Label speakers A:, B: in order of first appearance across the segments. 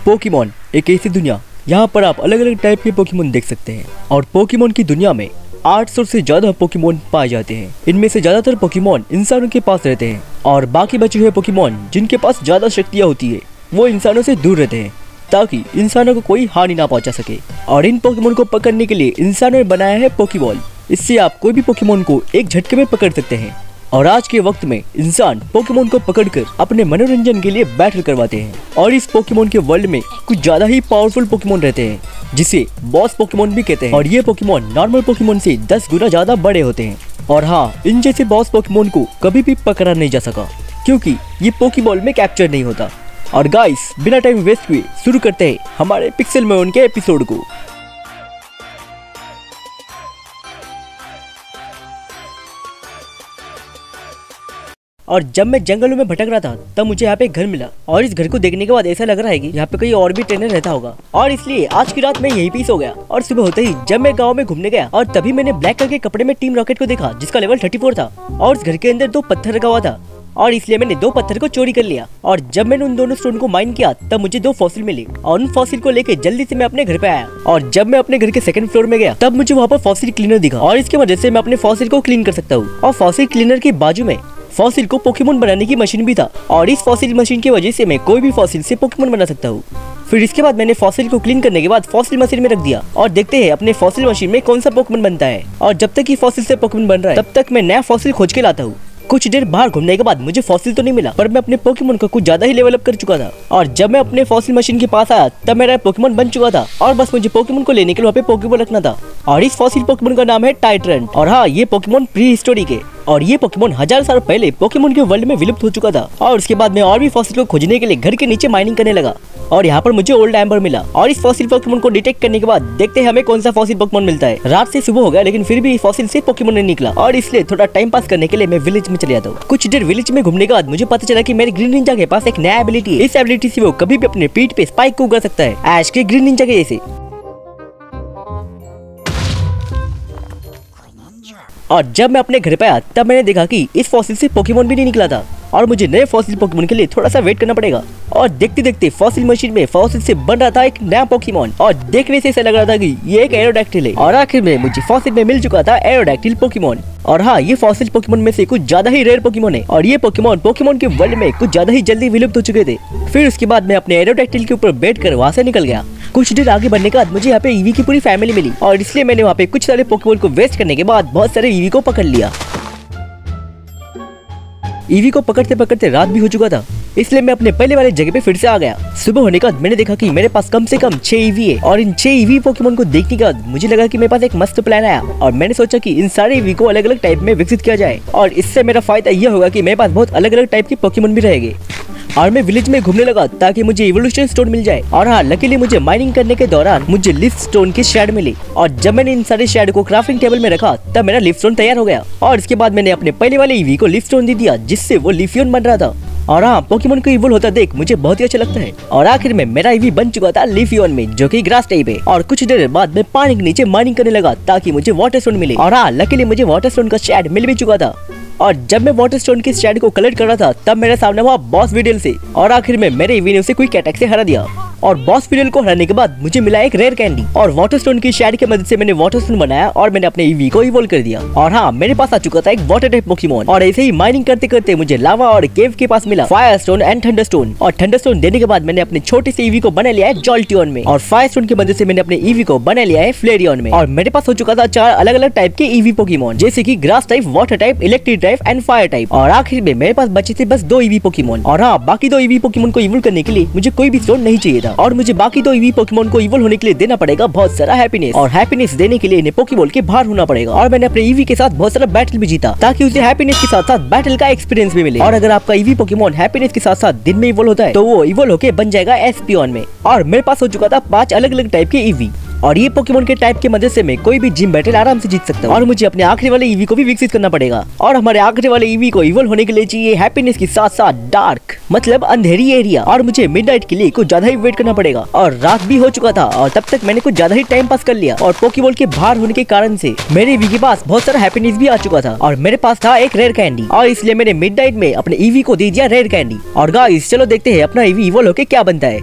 A: Pokemon एक ऐसी दुनिया यहाँ पर आप अलग अलग टाइप के पोकेमॉन देख सकते हैं और पोकेमॉन की दुनिया में 800 से ज्यादा पोकेमॉन पाए जाते हैं। इनमें से ज्यादातर पोकेमॉन इंसानों के पास रहते हैं और बाकी बचे हुए पोकेमॉन जिनके पास ज्यादा शक्तियाँ होती है वो इंसानों से दूर रहते हैं ताकि इंसानों को कोई हानि ना पहुंचा सके। और इन पोकेमॉन को पकड़ने के लिए इंसानों ने बनाया है पोकेबॉल। इससे आप कोई भी पोकेमॉन को एक झटके में पकड़ सकते हैं। और आज के वक्त में इंसान पोकेमॉन को पकड़कर अपने मनोरंजन के लिए बैटल करवाते हैं। और इस पोकेमॉन के वर्ल्ड में कुछ ज्यादा ही पावरफुल पोकेमॉन रहते हैं जिसे बॉस पोकेमॉन भी कहते हैं। और ये पोकेमॉन नॉर्मल पोकेमॉन से 10 गुना ज्यादा बड़े होते हैं। और हाँ, इन जैसे बॉस पोकेमॉन को कभी भी पकड़ा नहीं जा सका क्योंकि ये पोकेबॉल में कैप्चर नहीं होता। और गाइस, बिना टाइम वेस्ट हुए शुरू करते हैं हमारे पिक्सेलमोन के एपिसोड को। और जब मैं जंगलों में भटक रहा था तब मुझे यहाँ पे घर मिला और इस घर को देखने के बाद ऐसा लग रहा है कि यहाँ पे कोई और भी ट्रेनर रहता होगा। और इसलिए आज की रात मैं यहीं पे सो गया। और सुबह होते ही जब मैं गांव में घूमने गया और तभी मैंने ब्लैक कलर के कपड़े में टीम रॉकेट को देखा जिसका लेवल 34 था। और उस घर के अंदर 2 पत्थर रखा हुआ था और इसलिए मैंने 2 पत्थर को चोरी कर लिया। और जब मैंने उन दोनों स्टोन को माइन किया तब मुझे 2 फॉसिल मिले और उन फॉसिल को लेके जल्दी से मैं अपने घर पे आया। और जब मैं अपने घर के 2nd फ्लोर में गया तब मुझे वहाँ पर फॉसिल क्लीनर दिखा और इसके वजह से मैं अपने फॉसिल को क्लीन कर सकता हूँ। और फॉसिल क्लीनर के बाजू में फॉसिल को पोकेमॉन बनाने की मशीन भी था और इस फॉसिल मशीन की वजह से मैं कोई भी फॉसिल से पोकेमॉन बना सकता हूँ। फिर इसके बाद मैंने फॉसिल को क्लीन करने के बाद फॉसिल मशीन में रख दिया और देखते हैं अपने फॉसिल मशीन में कौन सा पोकेमॉन बनता है। और जब तक ये फॉसिल से पोकेमॉन बन रहा है तब तक मैं नया फॉसिल खोज के लाता हूँ। कुछ देर बाहर घूमने के बाद मुझे फॉसिल तो नहीं मिला पर मैं अपने पोकेमॉन को कुछ ज्यादा ही लेवल अप कर चुका था। और जब मैं अपने फॉसिल मशीन के पास आया तब मेरा पोकेमॉन बन चुका था और बस मुझे पोकेमॉन को लेने के लिए वहाँ पे पोकेबॉल रखना था। और इस फॉसिल पोकेमॉन का नाम है टाइटरन। और हाँ, ये पोकेमॉन प्री हिस्टोरिक है और ये पोकेमॉन 1000 साल पहले पोकेमॉन के वर्ल्ड में विलुप्त हो चुका था। और उसके बाद मैं और भी फॉसिल को खोजने के लिए घर के नीचे माइनिंग करने लगा और यहाँ पर मुझे ओल्ड एम्बर मिला। और इस फॉसिल पोकेमॉन को डिटेक्ट करने के बाद देखते हैं हमें कौन सा फॉसिल पोकेमॉन मिलता है। रात से सुबह हो गया लेकिन फिर भी फॉसिल से पोकेमॉन नहीं निकला और इसलिए थोड़ा टाइम पास करने के लिए मैं विलेज में चले जाता हूँ। कुछ देर विलेज में घूमने के बाद मुझे पता चला कि मेरे ग्रीन निंजा के पास एक नया एबिलिटी है। इस एबिलिटी से वो कभी भी अपने पीठ पे स्पाइक को उगा सकता है ऐश के ग्रीन निंजा के जैसे। और जब मैं अपने घर पे आया तब मैंने देखा कि इस फॉसिल से पोकेमॉन भी नहीं निकला था और मुझे नए फॉसिल पोकेमॉन के लिए थोड़ा सा वेट करना पड़ेगा। और देखते देखते फॉसिल मशीन में फॉसिल से बन रहा था एक नया पोकेमॉन और देखने से ऐसा लग रहा था कि ये एक एरोडैक्टिल है। और आखिर में मुझे फॉसिल में मिल चुका था एरोडैक्टिल पोकेमॉन। और हाँ, ये फॉसिल पोकेमॉन में से कुछ ज्यादा ही रेयर पोकेमॉन है और ये पोकेमॉन के वर्ल्ड में कुछ ज्यादा ही जल्दी विलुप्त हो चुके थे। फिर उसके बाद मैं अपने एरोडैक्टिल के ऊपर बैठ कर वहाँ से निकल गया। कुछ देर आगे बढ़ने के बाद मुझे यहाँ पे ईवी की पूरी फैमिली मिली और इसलिए मैंने वहाँ पे कुछ सारे पोकेमॉन को वेस्ट करने के बाद बहुत सारे ईवी को पकड़ लिया। ईवी को पकड़ते पकड़ते रात भी हो चुका था इसलिए मैं अपने पहले वाले जगह पे फिर से आ गया। सुबह होने के बाद मैंने देखा कि मेरे पास कम से कम 6 ईवी है और इन 6 ईवी पोकेमॉन को देखने के बाद मुझे लगा कि मेरे पास एक मस्त प्लान आया और मैंने सोचा कि इन सारे ईवी को अलग अलग टाइप में विकसित किया जाए और इससे मेरा फायदा यह होगा कि मेरे पास बहुत अलग अलग टाइप के पोकेमॉन भी रहेंगे। और मैं विलेज में घूमने लगा ताकि मुझे इवोल्यूशन स्टोन मिल जाए। और हाँ, लकीली मुझे माइनिंग करने के दौरान मुझे लिफ स्टोन की शेड मिली और जब मैंने इन सारे शेड को क्राफ्टिंग टेबल में रखा तब मेरा लिफ स्टोन तैयार हो गया। और इसके बाद मैंने अपने पहले वाले ईवी को लिफ स्टोन दे दिया जिससे वो लिफियन बन रहा था। और हाँ, पोकेमॉन को इवोल्व होता देख मुझे बहुत ही अच्छा लगता है। और आखिर में मेरा ईवी बन चुका था लिफियन में जो कि ग्रास टाइप है। और कुछ देर बाद मैं पानी के नीचे माइनिंग करने लगा ताकि मुझे वाटर स्टोन मिले। और हाँ, लकीली मुझे वाटर स्टोन का शेड मिल भी चुका था। और जब मैं वाटर स्टोन की शेड को कलेक्ट कर रहा था तब मेरे सामने हुआ बॉस वीडल से और आखिर में मेरे ईवी ने उसे क्विक अटैक से हरा दिया। और बॉस वीडल को हराने के बाद मुझे मिला एक रेयर कैंडी और वाटर स्टोन की शेड की मदद से मैंने वाटर स्टोन बनाया और मैंने अपने ईवी को इवोल्व कर दिया। और हाँ, मेरे पास आ चुका था एक वाटर टाइप पोकेमॉन। और ऐसे ही माइनिंग करते करते मुझे लावा और केव के पास मिला fire stone and thunder stone. और थंडर स्टोन देने के बाद मैंने अपने छोटे से ईवी को बना लिया है जॉल्टियन में और फायर स्टोन की मदद से मैंने अपने ईवी को बना लिया है फ्लेरियन में। और मेरे पास हो चुका था 4 अलग अलग टाइप के ईवी पोकेमॉन जैसे की grass type, water type, electric type and fire type. और आखिर में मेरे पास बचे थे बस 2 ईवी पोकेमॉन। और हाँ, बाकी 2 ईवी पोकेमॉन को इवोल्व करने के लिए मुझे कोई भी स्टोन नहीं चाहिए था और मुझे बाकी 2 ईवी पोकेमॉन को इवोल्व होने के लिए देना पड़ेगा बहुत सारा हैप्पीनेस। और हैप्पीनेस देने के लिए इन्हें पोकेबॉल के बाहर होना पड़ेगा। और मैंने अपने ईवी के साथ बहुत सारा बैटल भी जीता ताकि उसे हैप्पीनेस के साथ साथ बैटल का एक्सपीरियंस भी मिले। और अगर आपका ईवी पोकेमॉन हैप्पीनेस के साथ साथ दिन में इवोल्व होता है तो वो इवोल्व होके बन जाएगा एस्पियन में। और मेरे पास हो चुका था 5 अलग अलग टाइप के ईवी और ये पोकेमॉन के टाइप की मदद से मैं कोई भी जिम बैटल आराम से जीत सकता हूँ। और मुझे अपने आखिरी वाले ईवी को भी विकसित करना पड़ेगा और हमारे आखिरी वाले ईवी को इवोल्व होने के लिए चाहिए हैप्पीनेस के साथ साथ डार्क मतलब अंधेरी एरिया। और मुझे मिडनाइट के लिए कुछ ज्यादा ही वेट करना पड़ेगा और रात भी हो चुका था और तब तक मैंने कुछ ज्यादा ही टाइम पास कर लिया। और पोकेबॉल के बाहर होने के कारण से मेरे ईवी के पास बहुत सारा हैप्पीनेस भी आ चुका था और मेरे पास था एक रेयर कैंडी और इसलिए मैंने मिडनाइट में अपने ईवी को दे दिया रेयर कैंडी। और गाइस, चलो देखते हैं अपना ईवी इवोल्व होके क्या बनता है।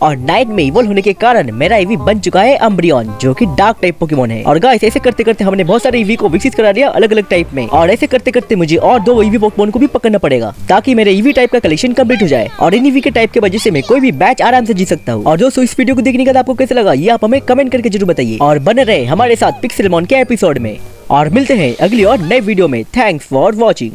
A: और नाइट में इवॉल्व होने के कारण मेरा ईवी बन चुका है अम्ब्रियन, जो कि डार्क टाइप पोकेमोन है। और गाइस ऐसे करते करते हमने बहुत सारे ईवी को विकसित करा लिया अलग अलग टाइप में, और ऐसे करते करते मुझे और 2 ईवी पोकेमोन को भी पकड़ना पड़ेगा ताकि मेरे ईवी टाइप का कलेक्शन कंप्लीट हो जाए। और इन ईवी के टाइप के वजह से मैं कोई भी मैच आराम से जीत सकता हूँ। और दोस्तों इस वीडियो को देखने के बाद आपको कैसा लगा ये आप हमें कमेंट करके जरूर बताइए, और बने रहे हमारे साथ पिक्सेलमॉन के एपिसोड में। और मिलते हैं अगली और नए वीडियो में। Thanks for watching.